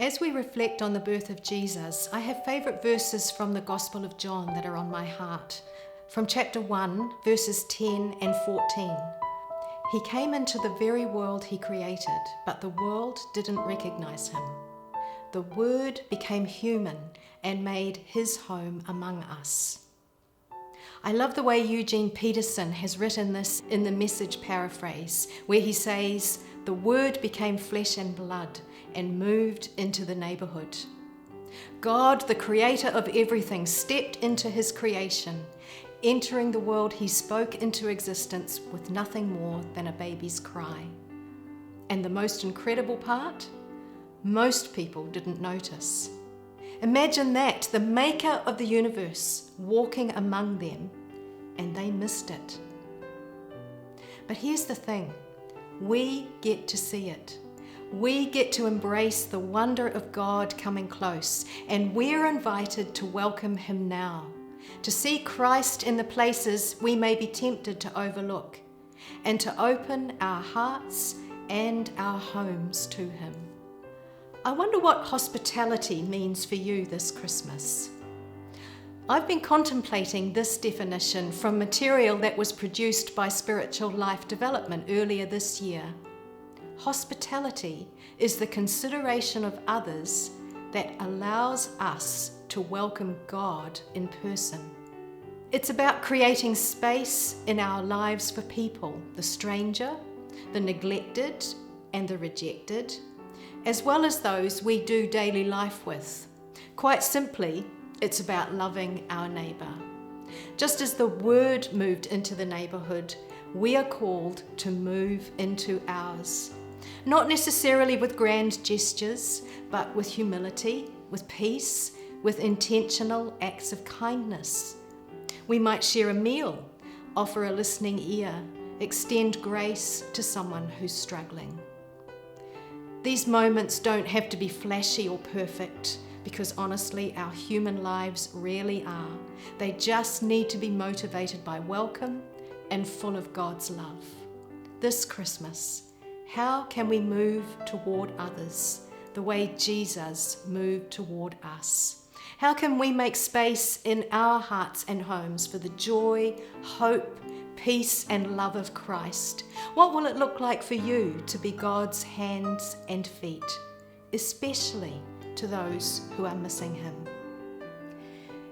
As we reflect on the birth of Jesus, I have favourite verses from the Gospel of John that are on my heart. From chapter 1, verses 10 and 14. He came into the very world he created, but the world didn't recognise him. The Word became human and made his home among us. I love the way Eugene Peterson has written this in the Message paraphrase, where he says, "The Word became flesh and blood and moved into the neighbourhood." God, the creator of everything, stepped into his creation. Entering the world, he spoke into existence with nothing more than a baby's cry. And the most incredible part? Most people didn't notice. Imagine that, the maker of the universe walking among them, and they missed it. But here's the thing, we get to see it. We get to embrace the wonder of God coming close, and we're invited to welcome him now, to see Christ in the places we may be tempted to overlook, and to open our hearts and our homes to him. I wonder what hospitality means for you this Christmas. I've been contemplating this definition from material that was produced by Spiritual Life Development earlier this year. Hospitality is the consideration of others that allows us to welcome God in person. It's about creating space in our lives for people, the stranger, the neglected and the rejected, as well as those we do daily life with. Quite simply, it's about loving our neighbour. Just as the Word moved into the neighbourhood, we are called to move into ours. Not necessarily with grand gestures, but with humility, with peace, with intentional acts of kindness. We might share a meal, offer a listening ear, extend grace to someone who's struggling. These moments don't have to be flashy or perfect, because honestly, our human lives rarely are. They just need to be motivated by welcome and full of God's love. This Christmas, how can we move toward others the way Jesus moved toward us? How can we make space in our hearts and homes for the joy, hope, peace and love of Christ? What will it look like for you to be God's hands and feet, especially to those who are missing him?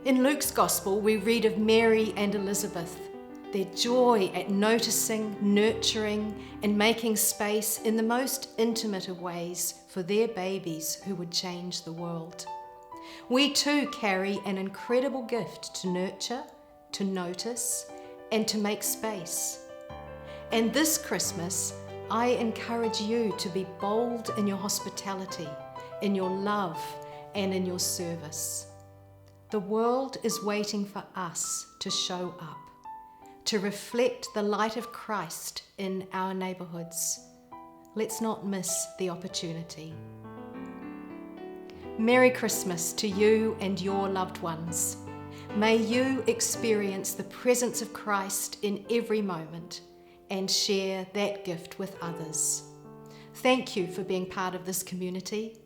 In Luke's Gospel, we read of Mary and Elizabeth, their joy at noticing, nurturing and making space in the most intimate of ways for their babies who would change the world. We too carry an incredible gift to nurture, to notice, and to make space. And this Christmas, I encourage you to be bold in your hospitality, in your love, and in your service. The world is waiting for us to show up, to reflect the light of Christ in our neighbourhoods. Let's not miss the opportunity. Merry Christmas to you and your loved ones. May you experience the presence of Christ in every moment and share that gift with others. Thank you for being part of this community,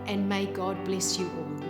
and may God bless you all.